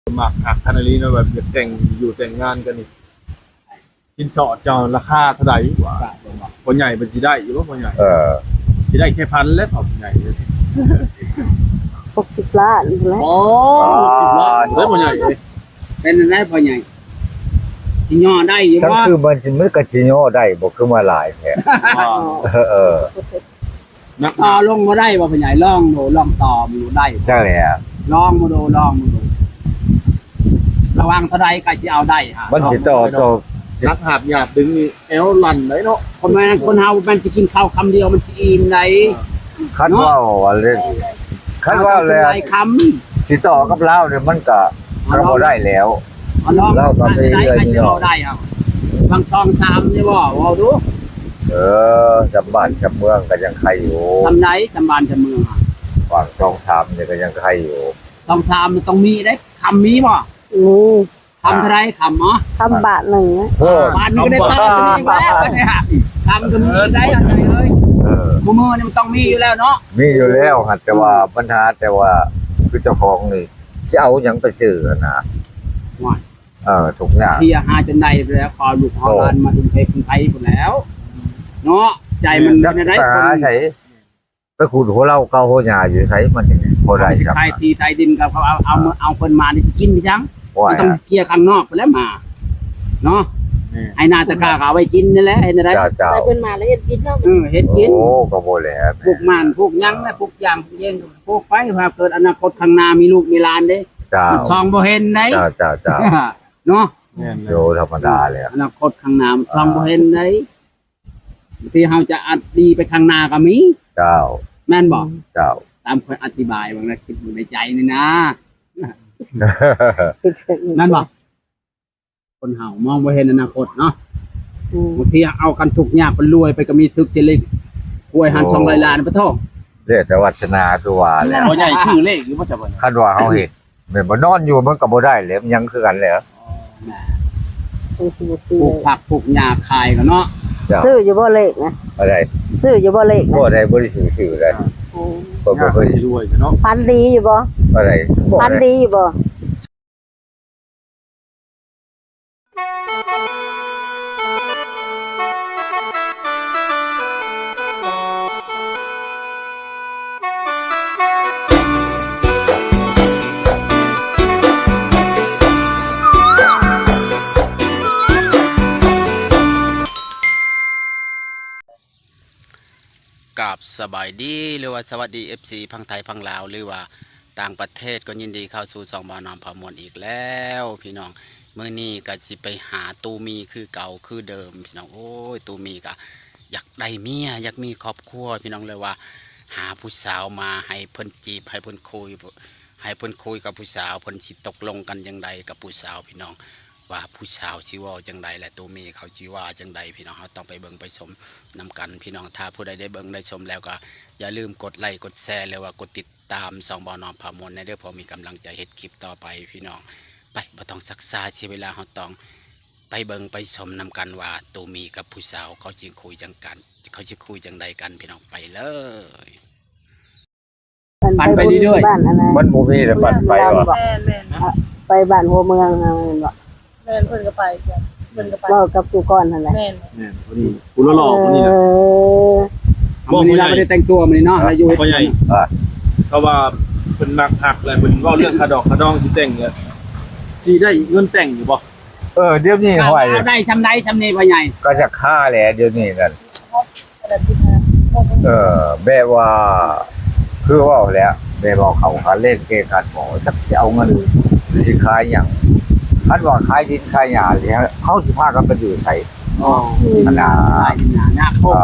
หมักหักคานาลีเนาะแบบอยากแต่งอยู่แต่งงานกันนี่กินเฉาะเจ้าราคาเท่าไหร่กว่าคนใหญ่เป็นสิได้อยู่บ่คนใหญ่สิได้แค่พันแล้วคนใหญ่60 ล้านแล้วอ๋อ60 ล้านแล้วคนใหญ่เป็นได้พอใหญ่สิย่อได้อยู่ฉันว่าคือมันสิมันก็สิย่อได้บ่คือมาหลายแท้นักต่อลงบ่ได้บ่พอใหญ่ลองดูลองต่อมันดูได้ จังแหละ ลองมาดูระวังเท่าใดก็สิเอาได้ฮะ มันสิต่อ นักหาบหยาบดึงนี่แอวลั่นได้เนาะ คนเฮามันสิกินข้าวคำเดียวมันสิอิ่มได้ คันว่าเล่นคันว่าแล้ว หลายคำสิต่อกับลาวเนี่ยมันก็บ่ได้แล้ว ลองก็ไปเรื่อยๆเอาได้ครับบาง2 3นี่บ่เอาดูจำบ้านจำเมืองก็ยังใครอยู่ ทำไหนจำบ้านจำเมืองฝั่งต้องทำเนี่ยก็ยังใครอยู่ต้องทำมันต้องมีได้คำมีบ่ทำเท่าไรคำคำบาทหนึ่งบาทนึงก็ได้เติมมีแล้วเนี่ยทำก็มีได้อะไรเลยมือนี่มันต้องมีอยู่แล้วเนาะมีอยู่แล้วแต่ว่าปัญหาแต่ว่าคือเจ้าของนี่สิเอาหยังไปซื้อนะทุกอย่างที่หาจนได้แล้วคอลูกคอหลานมาถึงเพลงไทยพุ่นแล้วเนาะใจมันเป็นได้คนใช่ไปขุดหัวเราเก่าหัวหญ้าอยู่ไสมันจังบ่ได้ครับใครตีไทยดินกับเขาเอาเพิ่นมานี่กินพี่จังมันต้องเกี่ยข้างนอกไปแล้วมาเนาะไอ้นาตะกาเอาไว้กินนี่แหละเห็นได้ได้เพิ่นมาแล้วเฮ็ดกินเนาะเฮ็ดกินโอ้ก็บ่แหละพวกมันพวกยังและพวกอย่างพวกเองพวกไปว่าเกิดอนาคตข้างหน้ามีลูกมีหลานเด้ซองบ่เห็นได้จ้าเนาะโยธรรมดาเลยอนาคตข้างหน้าซองบ่เห็นได้ที่เฮาจะอัดดีไปข้างหน้าก็มีเจ้าแม่นบ่เจ้าตามคนอธิบายบางนะคิดอยู่ในใจนี่นะนั่นบ่คนเฮามองบ่เห็นอนาคตเนาะบางทีเอากันทุกยากเป็นรวยไปก็มีทึกเจริญป่วยหัน200 ล้านปะโทเรียกแต่วัฒนาคือว่าแล้วบ่ใหญ่ชื่อเลขหรือบ่จะบ่คันว่าเฮาเฮ็ดแม่นบ่นอนอยู่มันก็บ่ได้แล้วยังคือกันแล้วปลูกผักปลูกหญ้าขายก็เนาะซื้ออยู่บ่เลขนะอะไรซื้ออยู่บ่เลขบ่ได้บ่ได้ซื้อได้บ่เคยรวยเนาะพันดีอยู่บ่อะไรพันดีอยู่บ่กับสบายดีหรือว่าสวัสดี FC พังไทยพังลาวหรือว่าต่างประเทศก็ยินดีเข้าสู่2บ่าวน้ำพามวลอีกแล้วพี่น้องมื้อนี้ก็สิไปหาตูมีคือเก่าคือเดิมพี่น้องโอ้ยตูมีก็อยากได้เมียอยากมีครอบครัวพี่น้องเลยว่าหาผู้สาวมาให้เพิ่นจีบให้เพิ่นคุยกับผู้สาวเพิ่นสิตกลงกันจังไดกับผู้สาวพี่น้องว่าผู้สาวสิว่าจังใดและตัวเมียเขาสิว่าจังใดพี่น้องเขาต้องไปเบิ่งไปชมนำกันพี่น้องถ้าผู้ใดได้เบิ่งได้ชมแล้วก็อย่าลืมกดไลค์กดแชร์แล้วว่ากดติดตาม2บ่าวน้ำพามวลในเด้อพอมีกำลังใจเฮ็ดคลิปต่อไปพี่น้องไปบ่ต้องซักษาเสียเวลาเขาต้องไปเบิ่งไปชมนำกันว่าตัวมีกับผู้สาวเขาสิคุยจังใดกันพี่น้องไปเลยปั่นไปเรื่อยๆมันบ่มีแต่ปั่นไปว่ะไปบ้านหัวเมืองแม่นบ่แม่นเพิ่นก็ไปจ้ะเพิ่นก็ไปเว้ากับกูก่อนนั่นแหละแม่นพอดีกูหล่อคนนี้นะบ่มีเราไม่ได้แต่งตัวมื้อนี้เนาะเราอยู่บ่ใหญ่เขาว่าเพิ่นมักหักแล้วเพิ่นเว้าเรื่องคาดอกคาดองสิแต่งเลยสิได้เงินแต่งอยู่บ่เดี๋ยวนี้ห้อยได้ซำใดซำนี้พ่อใหญ่ก็จะค่าแหละเดี๋ยวนี้นั่นแบบว่าคือว่าแล้วแบบว่าเขาหาเล่นเกกันบ่จักสิเอาเงินสิขายหยังคันว่าขายดินขายหญ้าเนี่ยเฮาสิพากันไปอยู่ไสขนาดหน้าโคก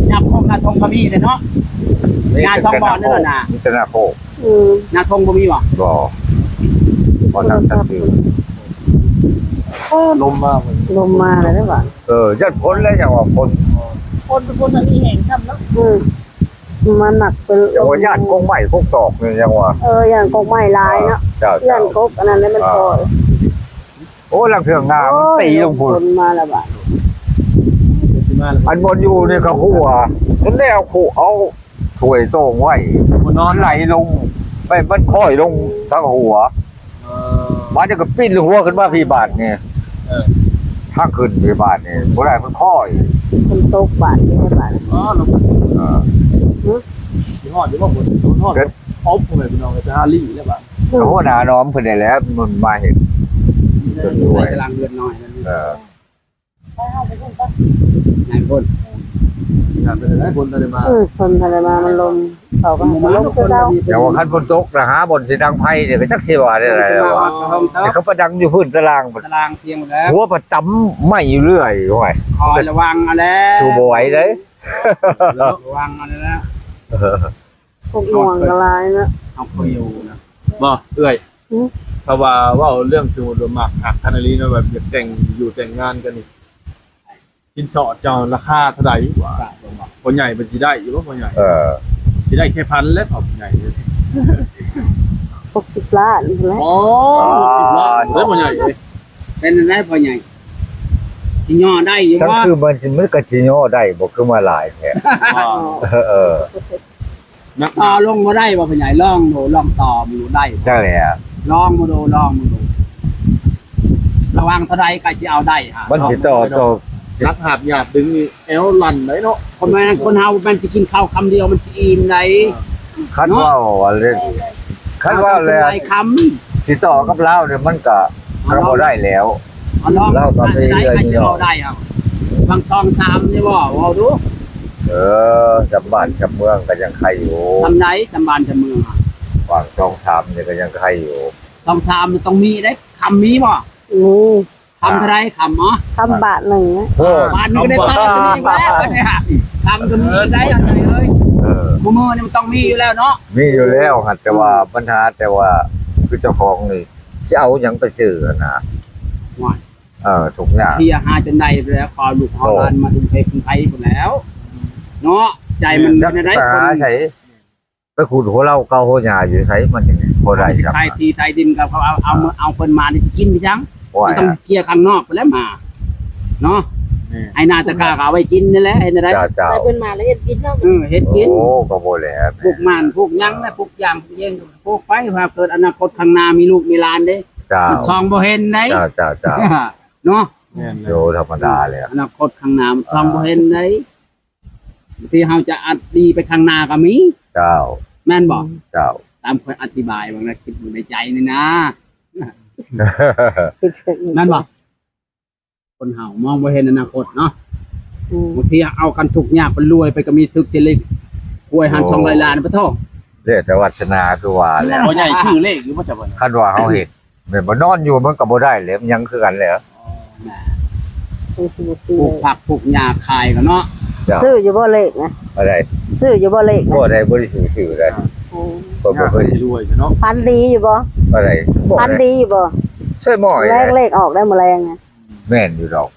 หน้าทงก็มีเนาะหน้า2บ่อนั่นน่ะมีแต่หน้าโคกหน้าทงบ่มีบ่บ่ทางตัดสิลมมาเลยได้บ่ยัดพ้นแล้วอย่างว่าพ้นทางนี้แห่งค่ำเนาะมันหนักเป็นอย่างว่าญาติกงใหม่พวกตอกเนี่ยอย่างว่าอย่างกงใหม่ลายเนาะย่านกกอันนั้นมันพอโอ้ลังเถืองงามตีลงพุ่นมาแล้วบ่อันบนอยู่นี่ก็หัวมันได้เอาขู่เอาถ้วยโต้งไว้นอนไหลลงไปมันค่อยลงทั้งหัว บ้านจะก็ปิ้นหัวขึ้นมาพี่บาทนี่ถ้าขึ้นพี่บาทนี่บ่ได้มันค่อย คนตกบาทนี่บาท อ๋อเรา เออ ที่ฮอดอยู่ว่าบ่ฮอดอ๊อบไปพี่น้องจะฮารี่แล้วบ่ โอ้หน้าน้อมเพิ่นได้แล้วมันมาเห็น ไปกำลังเดือนน้อยนั่น เออ ไปเอาไปพุ่นปะ นายพ่น งานเป็นอะไรคนอะไรมา คนทะเลมามันลมเขาก็ลมก็เจ้า แต่ว่าคันฝนตกนะหาบ่อนสิดังไผเนี่ยก็จักสิว่าได้อะไรแล้ววะแต่เขาประดังอยู่พื้นตาราง ตารางเพียงหมดแล้ว หัวประจำไม่อยู่เรื่อยโอ้ย คอยระวังเอาแล้ว สู้บ่ไหวเด้ ระวังเอาแล้ว พวกห่วงกระไรนะ เอาคุยอยู่นะ บ่เอ้ยเพราะว่าเรื่องสมุดรวมมากหักคานาลีเนาะแบบอยากแต่งอยู่แต่งงานกันนี่กินสอดเจ้าราคาเท่าไหร่กว่าคนใหญ่มันสิได้อยู่บ่คนใหญ่ เออ สิได้แค่พันแล้วครับใหญ่ 60 ล้านแล้ว อ๋อ10ล้านแล้วคนใหญ่ เป็นได้พอใหญ่ที่ย่อได้อยู่ สัง ว่า คือมันก็สิโยได้บ่คือมาหลายแท้เออ นัก ต่อลงมาได้บ่พอใหญ่ล่องดูล่องต่อมึงดูได้ ใช่แหละ ลองมาดูระวังเท่าใดก็สิเอาได้ฮะ มันสิต่อ นักหาบหยาบดึงนี่เอวลั่นเลยเนาะ คนเฮามันสิกินข้าวคำเดียวมันสิอิ่มไหน คันว่าอะไรคันว่าแล้ว หลายคำ สิต่อกับเราเนี่ยมันก็บ่ได้แล้ว เอาลอง เราก็ไปเรื่อยๆ ก็จะเอาได้ครับบางซอง3นี่บ่เอาดู เออจำบ้านจำเมืองก็ยังใครอยู่ ทำไหนทำบ้านทำเมือง วางช่องทำเนี่ยก็ยังใครอยู่ ต้อง3มันต้องมีได้คำมีบ่ นี่ คำเท่าไรคำอ๋อ ทำบาทหนึ่งนะ โอ้ บ้านนี้ก็ได้ต่อตัวนี้แล้วเนี่ยคำตัวนี้ได้อะไรเอ้ย เออ กูมือนี่มันต้องมีอยู่แล้วเนาะ มีอยู่แล้วหัดแต่ว่าปัญหาแต่ว่าคือเจ้าของนี่สิเอาหยังไปซื้อนะทุกอย่าง เที่ยหาจนได้ไปแล้วคอลูกคอหลานมาถึงไทยหมดแล้ว เนาะใจมัน จัก เป็นอะไร ษา คน ใช้ไปขุดหัวเราเกาหัวหญ้าอยู่ไสมันจังบ่ได้ครับ ไทยทีไทยดินกับเขาเอาเพิ่นมานี่กินไปจัง ว่า มันต้องเกี่ยข้างนอกไปแล้วมาเนาะไอ้นาตะกาก็เอาไว้กินนี่แหละเห็นอะไร เจ้าเจ้า ได้เพิ่นมาแล้วเฮ็ดกินเนาะ เฮ็ดกิน โอ้ก็บ่แล้ว พวกมันพวกยังนะพวกยางพวกเย่งพวกไปว่าเกิดอนาคตข้างหน้ามีลูกมีหลานเด้ เจ้า มันซองบ่เห็นได้ เจ้าเจ้าเจ้า เนาะ แม่น โยธรรมดาเลย อนาคตข้างหน้าซองบ่เห็นได้ที่เฮาจะอัดดีไปข้างหน้าก็มี เจ้า แม่นบ่ เจ้า ตามคนอธิบายบางนะคิดอยู่ในใจนี่นะนั่นบ่คนเฮามองบ่เห็นอนาคตเนาะบางทีเอากันทุกข์ยากเป็นรวยไปก็มีทึกเจริญหวยหัน200ล้านปะท้อ เรียกแต่วัฒนาคือว่าแหล้ว บ่ใหญ่ชื่อเลขอยู่บ่จะบ่ คันว่าเฮาเฮ็ดแม่นบ่นอนอยู่มันก็บ่ได้แหล้วยังคือกันแหล้ว ปลูกผักปลูกหญ้าขายกันเนาะ เจ้า ซื้ออยู่บ่เลขนะ อะไร ซื้ออยู่บ่เลขนะ บ่ได้บ่ได้ชื่อได้ก็บ่เคย รวยเนาะ พันดีอยู่บ่ อะไรบ่ พัน ได้ ดีอยู่บ่ ใช่หม้อย แรกเลขออกได้แมลงนะ แม่นอยู่ดอก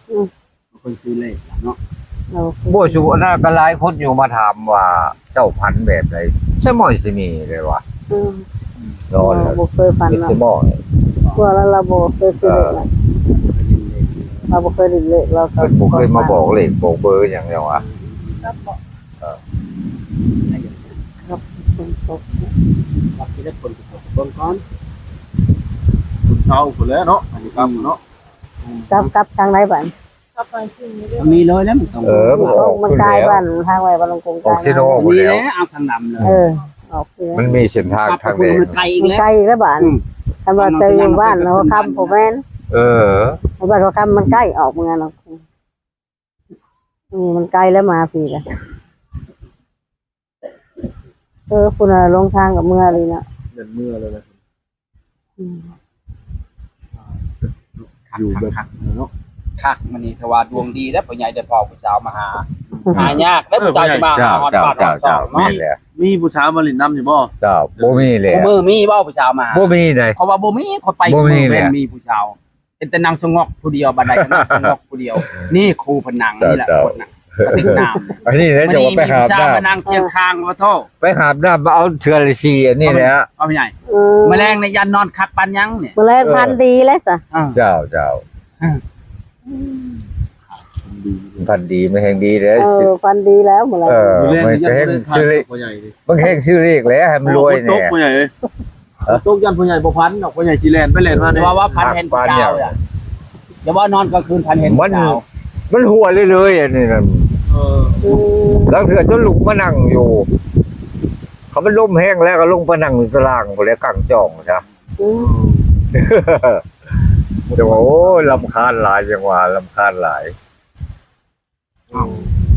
คนซื้อเลขเนาะ บ่สุอันนั้นก็หลายคนอยู่มาถามว่าเจ้าพันธุ์แบบใดใช่หม้อยสิมีเลยว่ะนอนแล้ว บ่เคยพัน เป็น เนาะ สิหม้อย กลัวแล้วเราบ่เคยซื้อเลขนะเราบ่เคยได้เลขเราก็ เพิ่นบ่เคยมาบอกเลขบอกเบอร์หยังแล้วว่ะ ครับบอก คนตก รับที่ได้คนเบิ่งก่อน คุณเช้าพุ่นแล้วเนาะอันนี้ครับเนาะ กลับทางไหนบ้าน ครับมาจริงนี่เด้อ มีเลยแล้วมันต้อง มันออก มัน ขึ้น กลาย แล้ว บ้านทางไว้บ้านลงกง ออกซิโนหมด มี แล้ว แล้วเอาทางดำเลย ออกคือ มันมีเส้นทางทางแดง มันไกลอีก มัน แล้ว ไกลแล้วบ้านคันว่าเจออยู่บ้านเราคำผมแม่น เออ บ้านเราคำมันใกล้ออกเมืองเรามันไกลแล้วมาพี่กันคุณลงทางกับเมืองเลยนะ เดินเมื่อเลยนะ อยู่แบบเนาะคักมันนี่ถ้าว่าดวงดีแล้วผู้ใหญ่ได้พอผู้สาวมาหายากแล้วผู้สาวจะมาหาฮอดบ้านฮอดซอก มี เนาะ แหละ มีผู้ชายมาลินน้ำอยู่บ่ เจ้าบ่มีแหละ มือมีบ่ผู้สาวมา บ่มีเลย เพราะว่าบ่มีคนไป บ่มีเลย มีผู้สาวเป็นแต่นางสงอกผู้เดียวบัดใดก็นางสงอกผู้เดียว นี่ครูพนังนี่แหละคนน่ะกระติกน้ำ อันนี้แล้วจะว่าไปหาบ จ้า น้ มานั่งเคียงข้างว่าโทษ ำไปหาบน้ำมาเอาเชื้อราชีอันนี้แหละ เอาไปใหญ่แมลงในยันนอนคักปันยังเนี่ย แมลงพันธุ์ดีเลยสะ เจ้าพันธุ์ดีไม่แห่งดีเลย พันธุ์ดีแล้วแมลง มันก็แห่งชื่อเลข ผู้ใหญ่ดิ มันแห่งชื่อเลขแล้วให้มันรวย ต เนี่ ก ย ผู้ใหญ่เอ้ย ตกยันผู้ใหญ่บ่พันดอกผู้ใหญ่สิแล่นไปแล่นมา แต่ เนี่ย ว่าพันเห็นผู้สาวอ่ะอย่าว่านอนกลางคืนพันเห็นผู้สาว มันหัวเลยอันนี้นั่น เออ แล้วเถื่อจนลุกมานั่งอยู่ เขามันล่มแห้งแล้วก็ลงไปนั่งอยู่ตารางคนแล้วกลางจ่องใช่ แต่ว่าโอ้ยลำคาญหลายจังหวะลำคาญหลาย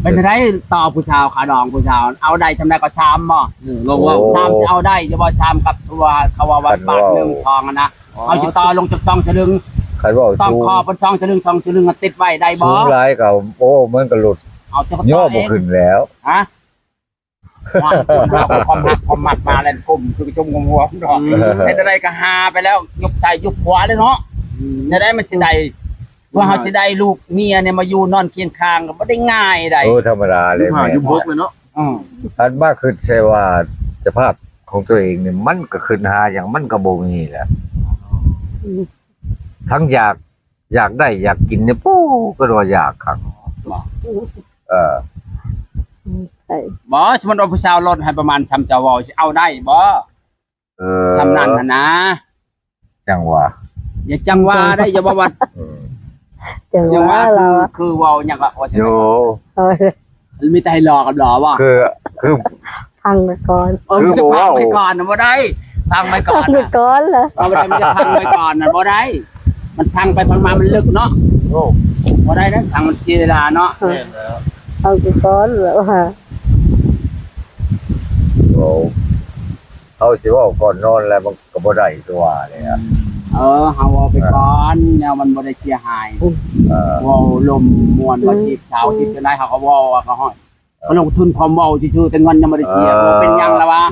เป็นไงต่อผู้สาวขาดองผู้สาวเอาได้ทำได้ก็ชามบ่ ลองว่า ชามจะเอาได้จะบ่ชามกับตัวเขาว่าบาทหนึ่งทองนะเอาจิต่อลงจากซองฉลึง ใครบอก ต้อง สูง คอเป็นซองฉลึงติดไว้ได้บ่ สูงหลายกับโอ้มันก็หลุด เอาจะ ย่ ต่ อ อเอ บ่ ง ขึ้นแล้ว ฮะว่าความมัดมาแล้วกลุ่มคือจมงหัวดอกไอ้อะไรก็หาไปแล้วยกชายยกขวาเลยเนาะจะได้มันสิได้ว่าเขาสิได้ลูกเมียเนี่ยมาอยู่นอนเคียงข้างก็บ่ได้ง่ายได้ โอ้ธรรมดาเลย หา แม่ อยู่บกเลยเนาะ อันมากขึ้นใช่ว่าสภาพของตัวเองเนี่ยมันก็ขึ้นหาอย่างมันก็บ่มีแหละทั้งอยากได้อยากกินเนี่ยปู้ก็ว่าอยากขังเออ ใช่ บ่สมมุติว่าผู้สาวลดให้ประมาณชำจะเว้าสิเอาได้บ่ เออ สำนั้นหั่นนะ จังหวะ อย่าจังว่าได้อย่าว่า อืม จัง จัง ว่า ว่า เราอะ คือเว้าหยังก็ว่า โย มีแต่ให้รอกับรอว่า คือ พังไปก่อน คือ จะ บ่ พัง เว้า ไปก่อนน่ะบ่ได้พังไปก่อ พั น งไป น่ะ ก่อนเหรอ เอาไปมันจะพังไปก่อนน่ะบ่ได้ มันพังไปพังมามันลึกเนาะ โอ้ บ่ได้นะพังมันเสียเวลาเนาะ แม่นแล้ว พังไปก่อนเหรอวะ โอ้เอาสิว่าก่อนนอนแล้วมันก็บ่ได้ตัวเลยอ่ะ เฮาเอาไปก่อนแนวมันบ่ได้เสียหาย เออ เว้าลมม่วนว่าจีบสาวที่เป็นไรเขาก็เว้าว่าก็ฮ้อนเขาลงทุนความเว้าซื่อๆแต่เงินยังบ่ได้เสียบ่เป็นหยังละวะ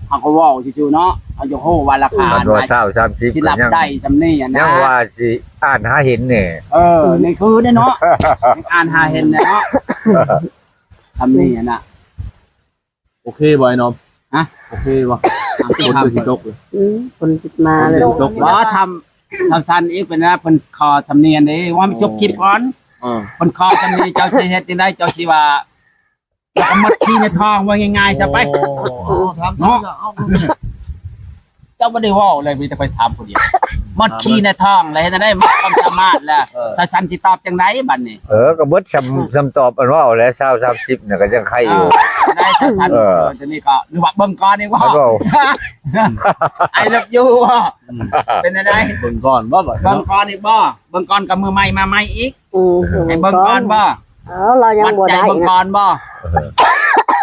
เขาก็เว้าซื่อๆเนาะเอาอยู่โหว่าราคา มันว่าเศร้า30 สิ ก็ รับ ยัง ได้ซำนี้อ่ะ ยั นะ งว่าสิอ่านหาเห็นเนี่ย นี่คือได้เนาะอ่านหาเห็นเนาะซำนี้อ่ะนะ โอเคบ่ไอ้น้อง ฮะ โอเคบ่ ตาม ค ที่ น ทำ คือสิตกเลย คนติดมาเลย ตก ว่าทำสั้นๆอีกเป็นนะเพิ่นขอสำเนียงนี่ว่ามันจบคลิปก่อน อ่า เพิ่นขอสำเนียงเจ้าสิเฮ็ดจังได๋เจ้าสิว่าแล้วก็มัดขี้ในท้องว่าง่ายๆจะไป เนาะ เจ้าบ่ได้เว้าเลยมีแต่ไปถามผู้เดียวมัดขี้ในท้องแล้วเฮ็ดจังได๋มัดความสามารถแล้วสั้นๆสิตอบจังได๋บัดนี้ ก็เบิดซำตอบอันว่าเอาแล้ว20 30เนี่ยก็ยังใครอยู่ ได้สั้นๆตัวนี้ก็หรือว่าเบิ่งก่อนนี่ว่า มันว่า ไอ้ลับยูเป็นจังได๋ เบิ่งก่อนว่าบ่ เบิ่งก่อนอีกบ่เบิ่งก่อนกับมือใหม่มาใหม่อีก ให้เบิ่งก่อนบ่ เอาเรายัง วัด บ่ ใจ ได้ เบิ่งก่อนบ่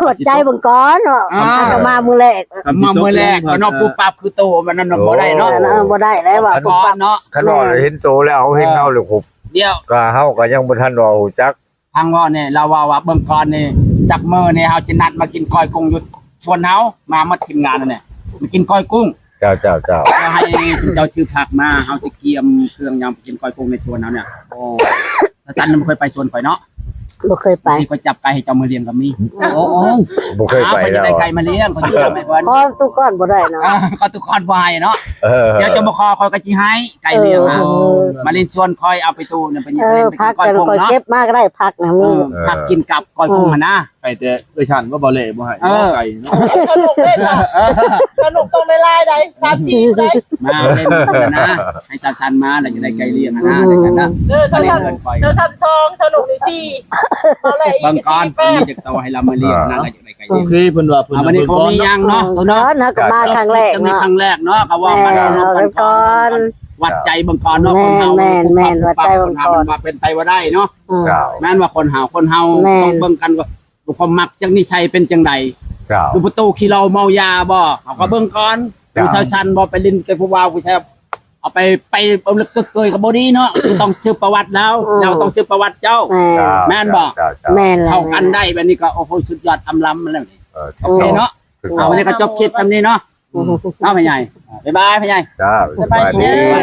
หัวใจเบิ่งก่อนเนาะ อ่า จะมามือแรก มาเมื่อแรกเนาะปุ๊บปั๊บคือโตมันนั่นบ่ได้เนาะ บ่ได้แล้วว่า ก่อนเนาะ คันว่าเห็นโตแล้วเอาเห็นเอาเลยคุบ เดี๋ยว ก็เฮาก็ยังบ่ทันว่าฮู้จัก ทางว่าเนี่ยเราว่าเบิ่งก่อนนี่จักมื้อนี่เฮาสินัดมากินก้อยกุ้งอยู่ชวนเฮามาทีมงานนั่นแหละมากินก้อยกุ้ง เจ้า แล้วให้เจ้าชื่อผักมาเฮาสิเกียมเครื่องยำกินก้อยกุ้งในชวนเฮาเนี่ยโอ้สตันบ่เคยไปชวนข่อยเนาะ บ่เคยไป ที่ก็จับไก่ให้เจ้ามือเลี้ยงก็มีโอ้ บ่เคยไป จะ แล้ว ได้ไก่มาเลี้ยงเขาจะทำให้เพิ่น พอตุกก้อนบ่ได้เนาะ ก็ทุกคนวายเนาะ เออ เดี๋ยวจะมาคอยก็สิให้ไก่เลี้ยงนะมาลินชวนคอยเอาไปตู้เนี่ยเป็น เอ เล่ อน ไป พั กิ ก นก้อย กัน กุ้ง ก็ เนาะ เก็บมาก็ได้พักนะมี ผักกินกับก้อยกุ้งนะ ไปแต่ฉันว่าบ่เละบ่ให้ไก่เนาะ สนุกเล่นอ่ะสนุกตรงในลายใด30ได้ มาเล่นกันนะให้สาวชันมาแล้วจะได้ไก่เลี้ยงนะอะไรกันนะ ส มาเล่น นุก เงินคอย ชองสนุกนี่สี่เอาเลยอี บาง ก ก้อน 4 มีเด็กโตให้เรามาเลี้ยงนะก็จะได้ไก่ โอ เลี้ยง เคเพิ่นว่าเพิ่น วันนี้เขามียังเนาะตัว เนาะ เนาะ นะก็มาครั้งแรก จะมี เนาะ ครั้งแรกเนาะเขาว่ามา เอากันก่อน วัดใจบางกรเนาะคนเฮาวัดใจบางกรมาเป็นไปว่าได้เนาะ เจ้า แม่นว่าคนเฮาต้องเบิ่งกันว่าความมักจังนิสัยเป็นจังใด เจ้า ดูประตูขี้เราเมายาบ่เขาก็เบิ่งก่อนผู้ชายชันบ่ไปลิ้นไปผู้ว่าผู้ชายเอาไปเอาลึกเกยกับบ่ดีเนาะต้องสืบประวัติแล้วเราต้องสืบประวัติเจ้า แม่นบ่ แม่น เข้ากันได้แบบนี้ก็โอ้โหสุดยอดอำล้ำแล้วนี่ โอ โอเคเนาะเอาวันนี้ก็จบคลิปทำนี้เนาะเอาพ่อใหญ่บ๊ายบายพ่อใหญ่ จ้า สบายดี ไป